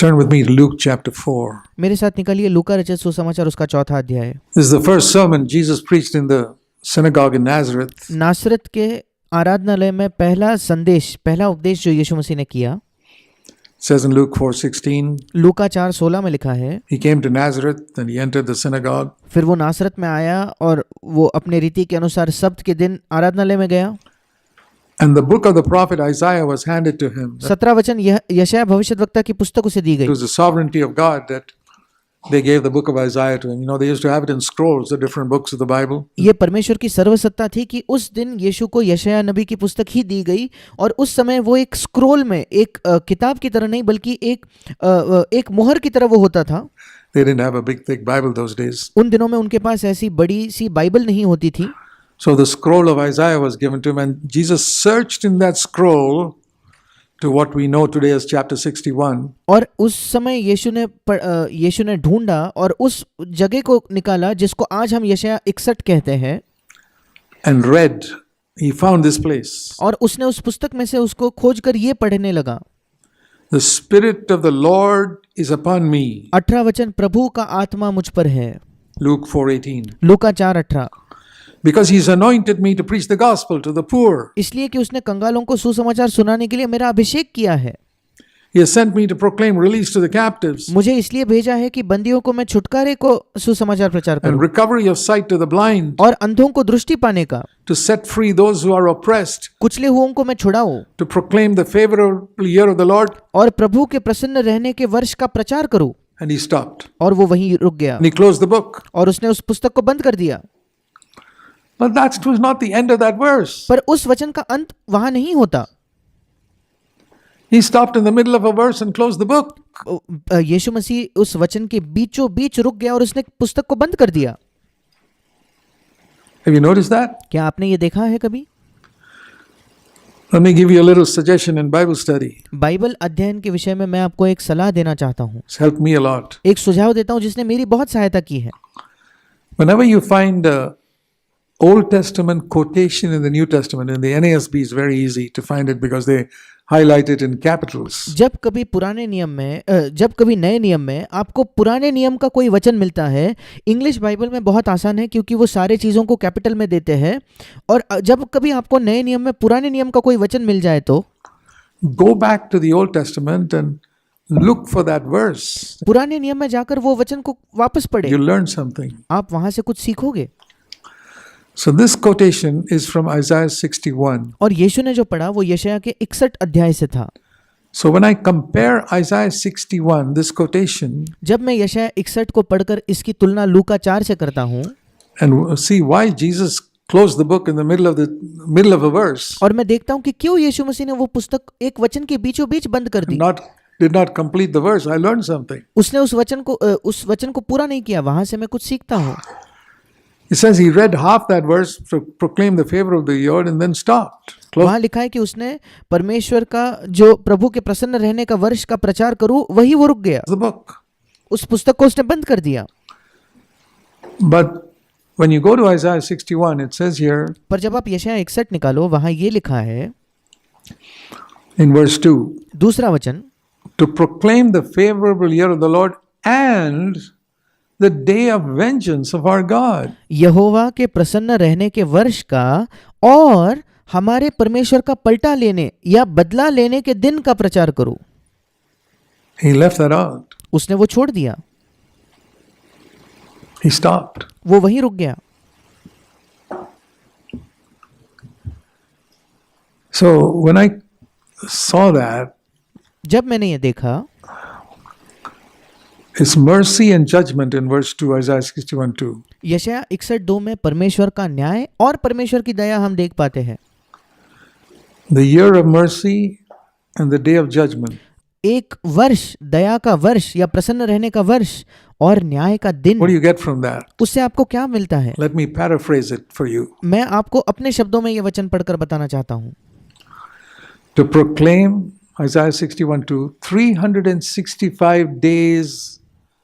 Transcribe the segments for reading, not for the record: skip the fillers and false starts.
Turn with me to Luke chapter 4. मेरे साथ निकालिए लूका रचित सुसमाचार उसका 4था अध्याय। This is the first sermon Jesus preached in the synagogue in Nazareth. नासरत के आराधनालय में पहला संदेश, पहला उपदेश जो यीशु मसीह ने किया। It says in Luke 4:16, लूका 4:16 में लिखा है, he came to Nazareth and he entered the synagogue. फिर वो नासरत में आया और वो अपने रीति के अनुसार सब्त के दिन आराधनालय में गया। And the book of the prophet Isaiah was handed to him. 17 वचन यशायाह भविष्यद्वक्ता की पुस्तक उसे दी It गई। was the sovereignty of God that they gave the book of Isaiah to him. You know, they used to have it in scrolls, the different books of the Bible. ये परमेश्वर की सर्वसत्ता थी कि उस दिन यीशु को यशायाह नबी की पुस्तक ही दी गई और उस समय वो एक स्क्रोल में, एक किताब की तरह नहीं बल्कि एक मोहर की तरह वो होता था। They didn't have a big thick Bible those days. उन दिनों में उनके पास ऐसी बड़ी सी बाइबल नहीं होती थी। So the scroll of Isaiah was given to him, and Jesus searched in that scroll to what we know today as chapter 61. और उस समय यीशु ने ढूंढा और उस जगह को निकाला जिसको आज हम यशायाह 61 कहते हैं। And read, he found this place. और उसने उस पुस्तक में से उसको खोजकर ये पढ़ने लगा। The Spirit of the Lord is upon me. 18 वचन, प्रभु का आत्मा मुझ पर है। Luke 4:18. Luka 4:18। Because he's anointed me to preach the gospel to the poor. इसलिए कि उसने कंगालों को सुसमाचार सुनाने के लिए मेरा अभिषेक किया है। He has sent me to proclaim release to the captives मुझे इसलिए भेजा है कि बंदियों को मैं छुटकारे को सुसमाचार प्रचार and करूं recovery of sight to the blind, और अंधों को दृष्टि पाने का, to set free those who are oppressed, कुचले हुओं को मैं छुड़ाऊं to proclaim the favorable year of the Lord. और प्रभु के प्रसन्न रहने के वर्ष का प्रचार करूं। And he stopped. और वो वहीं रुक गया And he closed the book. और उसने उस पुस्तक को बंद कर दिया। But that was not the end of that verse. पर उस वचन का अंत वहां नहीं होता। He stopped in the middle of a verse and closed the book. यीशु मसीह उस वचन के बीचों बीच रुक गया और उसने पुस्तक को बंद कर दिया। Have you noticed that? क्या आपने ये देखा है कभी? Let me give you a little suggestion in Bible study. Bible अध्ययन के विषय में मैं आपको एक सलाह देना चाहता हूँ। It's helped me a lot. एक सुझाव देता हूँ जिसने मेरी बहुत सहायता की है। Whenever you find a Old Testament quotation in the New Testament, in the NASB is very easy to find it because they highlight it in capitals. जब कभी नए नियम में आपको पुराने नियम का कोई वचन मिलता है, इंग्लिश बाइबल में बहुत आसान है क्योंकि वो सारे चीज़ों को कैपिटल में देते हैं। और जब कभी आपको नए नियम में पुराने नियम का कोई वचन मिल जाए तो Go back to the Old Testament and look for that verse. पुराने नियम में जाकर वो वचन को वापस पढ़े, You'll learn something. आप वहां से कुछ सीखोगे। So this quotation is from Isaiah 61. और यीशु ने जो पढ़ा वो यशायाह के 61 अध्याय से था। So when I compare Isaiah 61, this quotation, जब मैं यशायाह 61 को पढ़कर इसकी तुलना लूका 4 से करता हूँ and see why Jesus closed the book in the middle of a verse, और मैं देखता हूँ कि क्यों यीशु मसीह ने वो पुस्तक एक वचन के बीचों बीच बंद कर दी। did not complete the verse, I learned something. उसने उस वचन को पूरा नहीं किया, वहां से मैं कुछ सीखता हूँ। It says he read half that verse to proclaim the favor of the Lord and then stopped. वहां लिखा है कि उसने परमेश्वर का जो प्रभु के प्रसन्न रहने का वर्ष का प्रचार करूं, वही वो रुक गया। The book. उस पुस्तक को उसने बंद कर दिया। But when you go to Isaiah 61, it says here पर जब आप यशायाह 61 निकालो, वहां ये लिखा है in verse 2, दूसरा वचन, to proclaim the favorable year of the Lord and the day of vengeance of our God. यहोवा के प्रसन्न रहने के वर्ष का और हमारे परमेश्वर का पलटा लेने या बदला लेने के दिन का प्रचार करो। He left that out. उसने वो छोड़ दिया, He stopped. वो वहीं रुक गया। So when I saw that, जब मैंने ये देखा, it's mercy and judgment in verse 2, Isaiah 61:2. यशायाह 61:2 में परमेश्वर का न्याय और परमेश्वर की दया हम देख पाते हैं। The year of mercy and the day of judgment. एक वर्ष, दया का वर्ष या प्रसन्न रहने का वर्ष और न्याय का दिन। What do you get from that? उससे आपको क्या मिलता है? Let me paraphrase it for you. मैं आपको अपने शब्दों में ये वचन पढ़कर बताना चाहता हूँ। To proclaim Isaiah 61:2, 365 days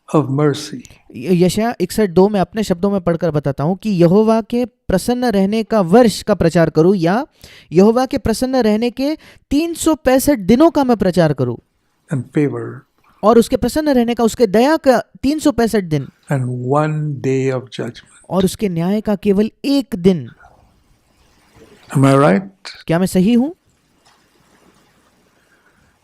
of mercy. यशायाह 61:2 में अपने शब्दों में पढ़कर बताता हूँ कि यहोवा के प्रसन्न रहने का वर्ष का प्रचार करूँ या यहोवा के प्रसन्न रहने के 365 दिनों का मैं प्रचार करूँ And favor और उसके प्रसन्न रहने का, उसके दया का 365 दिन, and 1 day of judgment. और उसके न्याय का केवल 1 दिन। Am I right? क्या मैं सही हूं?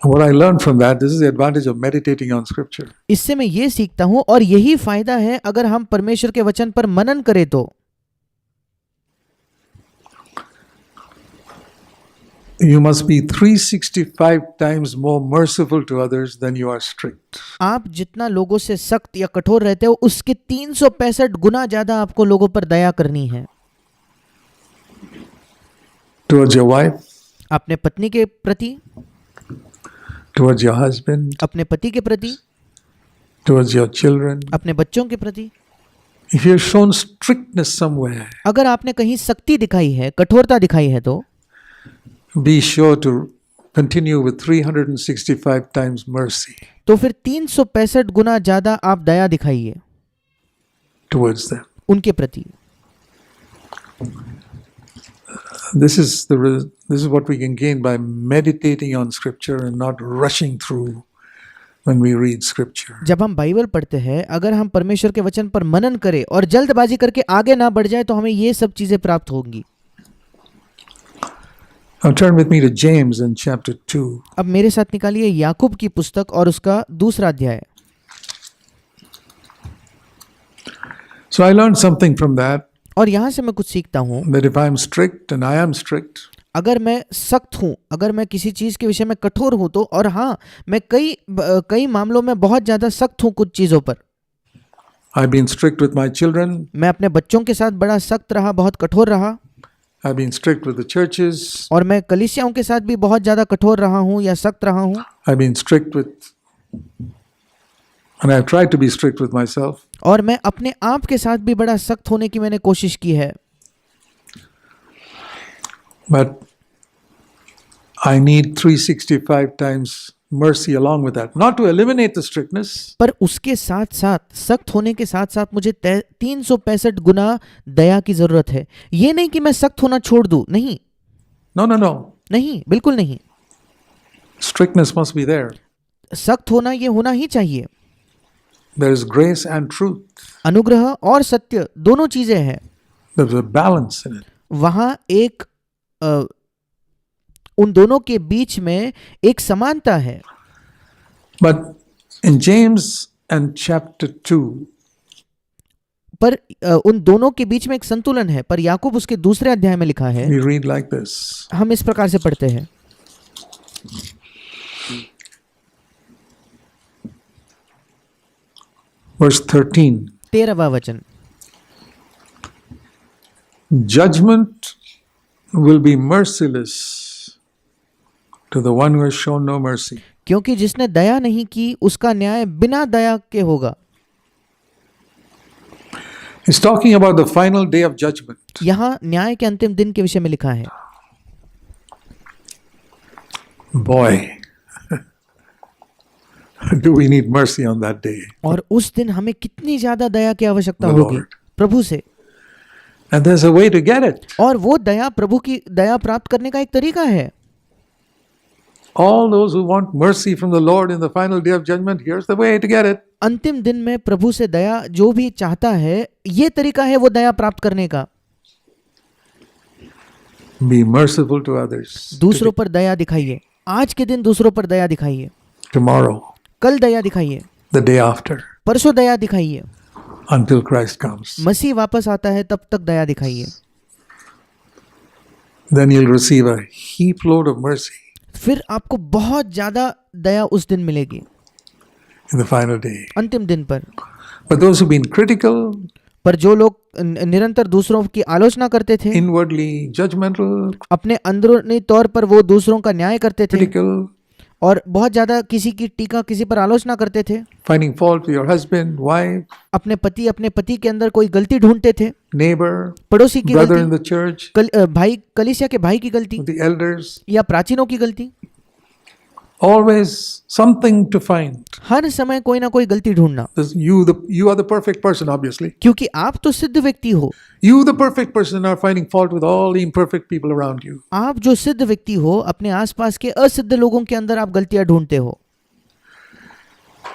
What I learned from that, this is the advantage of meditating on scripture. इससे मैं ये सीखता हूं, और यही फायदा है अगर हम परमेश्वर के वचन पर मनन करें तो। You must be 365 times more merciful to others than you are strict. आप जितना लोगों से सख्त या कठोर रहते हो, उसके 365 गुना ज्यादा आपको लोगों पर दया करनी है। Towards your wife, अपने पत्नी के प्रति, towards your husband, अपने पति के प्रति, towards your children. अपने बच्चों के प्रति। If you're shown strictness somewhere, अगर आपने कहीं सख्ती दिखाई है, कठोरता दिखाई है, तो be sure to continue with 365 times mercy तो फिर 365 गुना ज्यादा आप दया दिखाइए towards them. उनके प्रति। This is what we can gain by meditating on scripture and not rushing through when we read scripture. जब हम बाइबल पढ़ते हैं, अगर हम परमेश्वर के वचन पर मनन करें और जल्दबाजी करके आगे ना बढ़ जाए, तो हमें ये सब चीजें प्राप्त होंगी। Now turn with me to James in chapter 2. अब मेरे साथ निकालिए याकूब की पुस्तक और उसका 2रा अध्याय। So I learned something from that, और यहाँ से मैं कुछ सीखता हूँ, that if I'm strict and I am strict, अगर मैं सख्त हूँ, अगर मैं किसी चीज के विषय में कठोर हूँ तो, और हाँ, मैं कई मामलों में बहुत ज्यादा सख्त हूँ कुछ चीजों पर। I've been strict with my children, मैं अपने बच्चों के साथ बड़ा सख्त रहा, बहुत कठोर रहा, I've been strict with the churches, और मैं कलीसियाओं के साथ भी बहुत ज्यादा कठोर रहा हूँ या सख्त रहा हूँ, I've been strict with, and I've tried to be strict with myself. और मैं अपने आप के साथ भी बड़ा सख्त होने की मैंने कोशिश की है। But I need 365 times mercy along with that. Not to eliminate the strictness, पर उसके साथ साथ, सख्त होने के साथ साथ, मुझे 365 गुना दया की जरूरत है। ये नहीं कि मैं सख्त होना छोड़ दूं, नहीं no. नहीं, बिल्कुल नहीं। Strictness must be there. सख्त होना ये होना ही चाहिए। There is grace and truth. अनुग्रह और सत्य दोनों चीजें हैं, There's a balance in it. वहां एक उन दोनों के बीच में एक समानता है। But in James and chapter 2, पर उन दोनों के बीच में एक संतुलन है। पर याकूब उसके 2रे अध्याय में लिखा है, we read like this. हम इस प्रकार से पढ़ते हैं, Verse 13. 13वां वचन, Judgment will be merciless to the one who has shown no mercy. क्योंकि जिसने दया नहीं की, उसका न्याय बिना दया के होगा। He's talking about the final day of judgment. यहाँ न्याय के अंतिम दिन के विषय में लिखा है। Boy, do we need mercy on that day. और उस दिन हमें कितनी ज्यादा दया की आवश्यकता The होगी Lord. प्रभु से। And there's a way to get it. और वो दया, प्रभु की दया प्राप्त करने का एक तरीका है। All those who want mercy from the Lord in the final day of judgment, here's the way to get it. अंतिम दिन में प्रभु से दया जो भी चाहता है, ये तरीका है वो दया प्राप्त करने का। Be merciful to others. दूसरों पर दया दिखाइए। आज के दिन दूसरों पर दया दिखाइए, Tomorrow, कल दया दिखाइए, the day after, परसों दया दिखाइए, until Christ comes. मसीह वापस आता है तब तक दया दिखाइए। Then you'll receive a heap load of mercy फिर आपको बहुत ज्यादा दया उस दिन मिलेगी, in the final day. अंतिम दिन पर। But those who've been critical, पर जो लोग निरंतर दूसरों की आलोचना करते थे, inwardly judgmental, अपने अंदरूनी तौर पर वो दूसरों का न्याय करते थे, critical, और बहुत ज्यादा किसी की टीका, किसी पर आलोचना करते थे, finding fault with your husband, wife, अपने पति के अंदर कोई गलती ढूंढते थे, neighbor, पड़ोसी की brother in गलती, the church, भाई, कलीसिया के भाई की गलती, the elders, या प्राचीनों की गलती। always something to find. हर समय कोई ना कोई गलती ढूंढना, You are the perfect person, obviously. क्योंकि आप तो सिद्ध व्यक्ति हो। You, the perfect person, are finding fault with all the imperfect people around you. आप जो सिद्ध व्यक्ति हो, अपने आसपास के असिद्ध लोगों के अंदर आप गलतियां ढूंढते हो।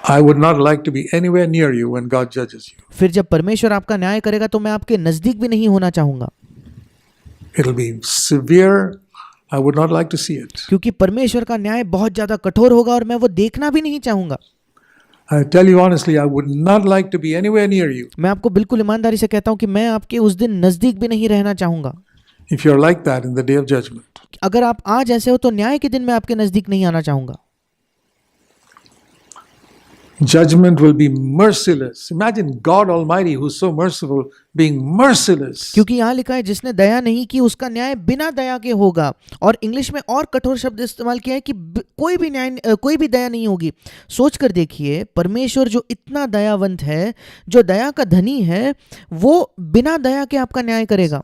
I would not like to be anywhere near you when God judges you. फिर जब परमेश्वर आपका न्याय करेगा तो मैं आपके नजदीक भी नहीं होना चाहूंगा, It'll be severe. I would not like to see it. क्योंकि परमेश्वर का न्याय बहुत ज्यादा कठोर होगा और मैं वो देखना भी नहीं चाहूंगा। I tell you honestly, I would not like to be anywhere near you. मैं आपको बिल्कुल ईमानदारी से कहता हूं कि मैं आपके उस दिन नजदीक भी नहीं रहना चाहूंगा। If you're like that in the day of judgment. अगर आप आज ऐसे हो तो न्याय के दिन मैं आपके नजदीक नहीं आना चाहूंगा। Judgment will be merciless. Imagine God Almighty, who's so merciful, being merciless. क्योंकि यहाँ लिखा है जिसने दया नहीं की उसका न्याय बिना दया के होगा, और इंग्लिश में और कठोर शब्द इस्तेमाल किया है कि कोई भी दया नहीं होगी। सोच कर देखिए, परमेश्वर जो इतना दयावंत है, जो दया का धनी है, वो बिना दया के आपका न्याय करेगा।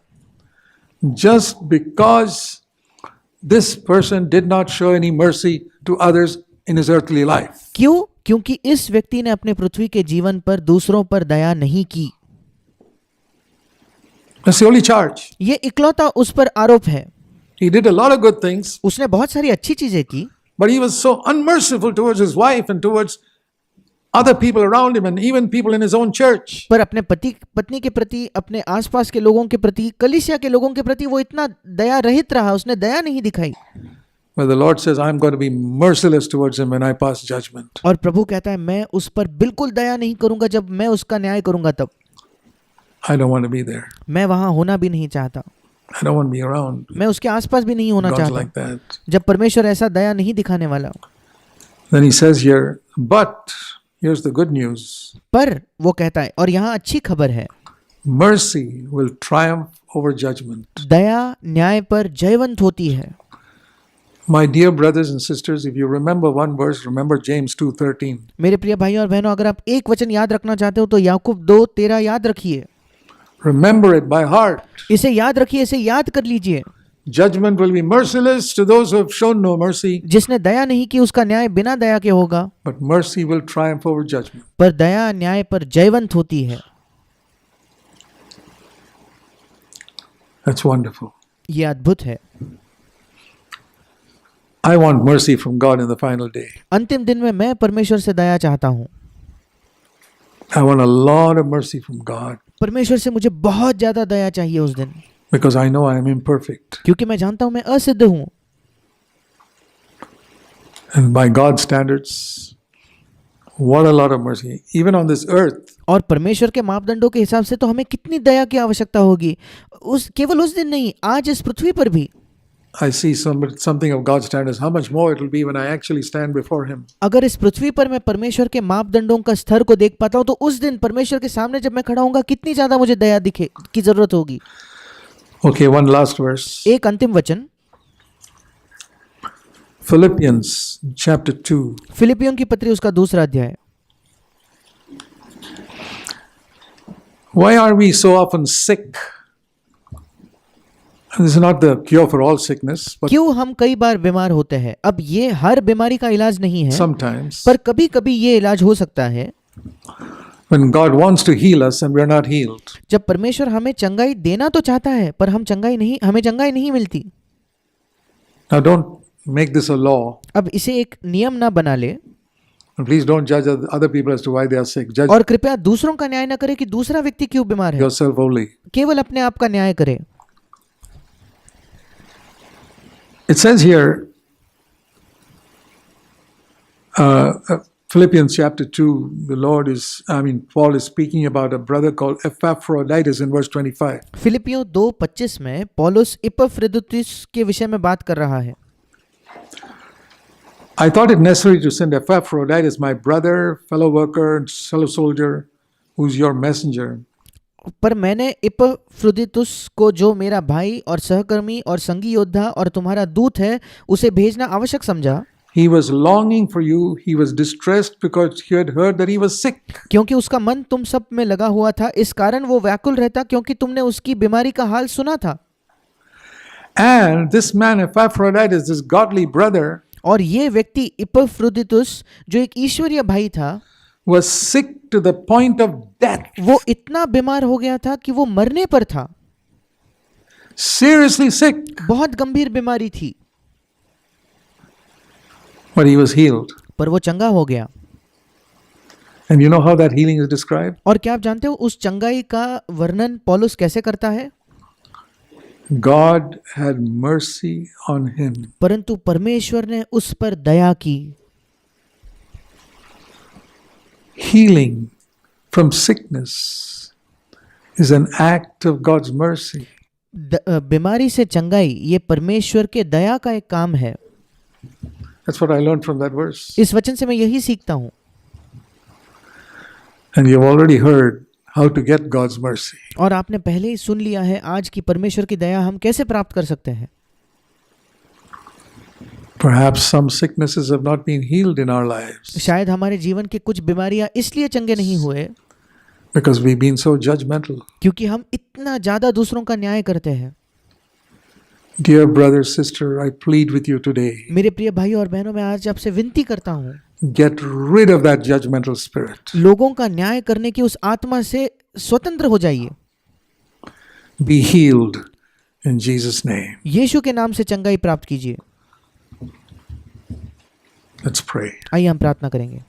Just because this person did not show any mercy to others in his earthly life. क्यों? क्योंकि इस व्यक्ति ने अपने पृथ्वी के जीवन पर दूसरों पर दया नहीं की। That's the only charge. ये इकलौता उस पर आरोप है। He did a lot of good things, उसने बहुत सारी अच्छी चीजें की, but he was so unmerciful towards his wife and towards other people around him and even people in his own church. पर अपने पति पत्नी के प्रति, अपने आसपास के लोगों के प्रति, कलीसिया के लोगों के प्रति वो इतना दया रहित रहा, उसने दया नहीं दिखाई। But the Lord says, I'm going to be merciless towards him when I pass judgment. और प्रभु कहता है मैं उस पर बिल्कुल दया नहीं करूंगा, जब मैं उसका न्याय करूंगा तब। I don't want to be there. मैं वहां होना भी नहीं चाहता, I don't want to be around मैं उसके आसपास भी नहीं होना God's चाहता, like that. जब परमेश्वर ऐसा दया नहीं दिखाने वाला। Then he says here, but here's the good news. पर वो कहता है, और यहाँ अच्छी खबर है, Mercy will triumph over judgment. दया न्याय पर जयवंत होती है। My dear brothers and sisters, if you remember one verse, remember James 2:13. मेरे प्रिय भाइयों और बहनों, अगर आप एक वचन याद रखना चाहते हो तो याकूब 2:13 याद रखिए। Remember it by heart. इसे याद रखिए, इसे याद कर लीजिए। Judgment will be merciless to those who have shown no mercy, जिसने दया नहीं की उसका न्याय बिना दया के होगा, but mercy will triumph over judgment. पर दया न्याय पर जयवंत होती है। That's wonderful. ये अद्भुत है। I want mercy from God in the final day. अंतिम दिन में मैं परमेश्वर से दया चाहता हूँ। I want a lot of mercy from God परमेश्वर से मुझे बहुत ज्यादा दया चाहिए उस दिन, because I know I am imperfect. क्योंकि मैं जानता हूँ मैं असिद्ध हूँ। And by God's standards, what a lot of mercy. Even on this earth, और परमेश्वर के मापदंडों के हिसाब से तो हमें कितनी दया की आवश्यकता होगी, केवल उस दिन नहीं, आज इस पृथ्वी पर भी। I see something of God's standards. How much more it will be when I actually stand before Him. अगर इस पृथ्वी पर मैं परमेश्वर के मापदंडों का स्तर को देख पाता हूँ तो उस दिन परमेश्वर के सामने जब मैं खड़ा होऊंगा कितनी ज्यादा मुझे दया दिखे की जरूरत होगी। Okay, one last verse. एक अंतिम वचन, Philippians chapter 2. फिलिपियों की पत्री उसका 2 अध्याय। Why are we so often sick? And this is not the cure for all sickness, but क्यों हम कई बार बीमार होते हैं? अब ये हर बीमारी का इलाज नहीं है, sometimes पर कभी कभी ये इलाज हो सकता है। when God wants to heal us and we are not healed. जब परमेश्वर हमें चंगाई देना तो चाहता है पर हमें चंगाई नहीं मिलती। Now don't make this a law. अब इसे एक नियम ना बना ले, And please don't judge other people as to why they are sick. Judge और कृपया दूसरों का न्याय न करे कि दूसरा व्यक्ति क्यों बीमार है, yourself only. केवल अपने आप का न्याय करे। It says here, Philippians chapter 2, Paul is speaking about a brother called Epaphroditus in verse 25. फिलिपियों 2:25 में पौलुस इपफ्रुदीतुस के विषय में बात कर रहा है। I thought it necessary to send Epaphroditus, my brother, fellow worker, and fellow soldier, who's your messenger. पर मैंने इपफ्रुदीतुस को, जो मेरा भाई और सहकर्मी और संगी योद्धा और तुम्हारा दूत है, उसे भेजना आवश्यक समझा। He was longing for you. He was distressed because he had heard that he was sick. क्योंकि उसका मन तुम सब में लगा हुआ था, इस कारण वो व्याकुल रहता क्योंकि तुमने उसकी बीमारी का हाल सुना था। And this man Epaphroditus, this godly brother, और ये व्यक्ति इपफ्रुदीतुस जो एक ईश्वरीय भाई था, was sick to the point of death. वो इतना बीमार हो गया था कि वो मरने पर था। Seriously sick. बहुत गंभीर बीमारी थी, But he was healed. पर वो चंगा हो गया। And you know how that healing is described? और क्या आप जानते हो उस चंगाई का वर्णन पौलुस कैसे करता है? God had mercy on him. परंतु परमेश्वर ने उस पर दया की। Healing from sickness is an act of God's mercy. बीमारी से चंगाई ये परमेश्वर के दया का एक काम है। That's what I learned from that verse. इस वचन से मैं यही सीखता हूँ। And you've already heard how to get God's mercy. और आपने पहले ही सुन लिया है आज की परमेश्वर की दया हम कैसे प्राप्त कर सकते हैं। Perhaps some sicknesses have not been healed in our lives शायद हमारे जीवन की कुछ बीमारियां इसलिए चंगे नहीं हुए because we've been so judgmental. क्योंकि हम इतना ज्यादा दूसरों का न्याय करते हैं। Dear brother, sister, I plead with you today. मेरे प्रिय भाई और बहनों, मैं आज आपसे विनती करता हूँ, Get rid of that judgmental spirit. लोगों का न्याय करने की उस आत्मा से स्वतंत्र हो जाइए। Be healed in Jesus' name. यीशु के नाम से चंगाई प्राप्त कीजिए। Let's pray. आइए हम प्रार्थना करेंगे।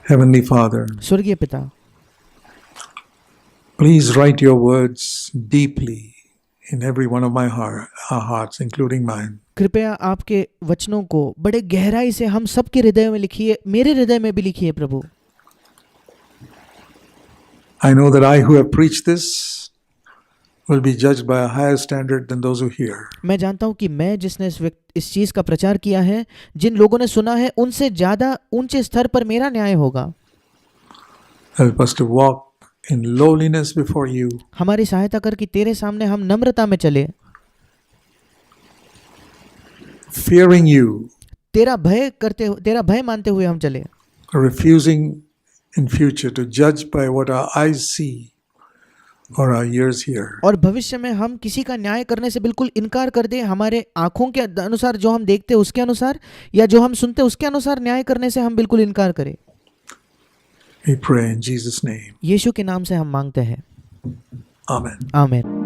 Heavenly Father, स्वर्गीय पिता, please write your words deeply in every one of our hearts, including mine. कृपया आपके वचनों को बड़े गहराई से हम सबके हृदय में लिखिए, मेरे हृदय में भी लिखिए प्रभु। I know that I who have preached this will be judged by a higher standard than those who hear. मैं जानता हूँ कि मैं जिसने इस चीज़ का प्रचार किया है, जिन लोगों ने सुना है, उनसे ज़्यादा ऊंचे स्तर पर मेरा न्याय होगा। Help us to walk in lowliness before you. हमारी सहायता कर कि तेरे सामने हम नम्रता में चले, Fearing you, तेरा भय मानते हुए हम चले, refusing in future to judge by what our eyes see or our ears hear. और भविष्य में हम किसी का न्याय करने से बिल्कुल इनकार कर दे, हमारे आँखों के अनुसार जो हम देखते उसके अनुसार या जो हम सुनते उसके अनुसार न्याय करने से हम बिल्कुल इनकार करें। We pray in Jesus' name. यीशु के नाम से हम मांगते हैं, Amen. आमीन।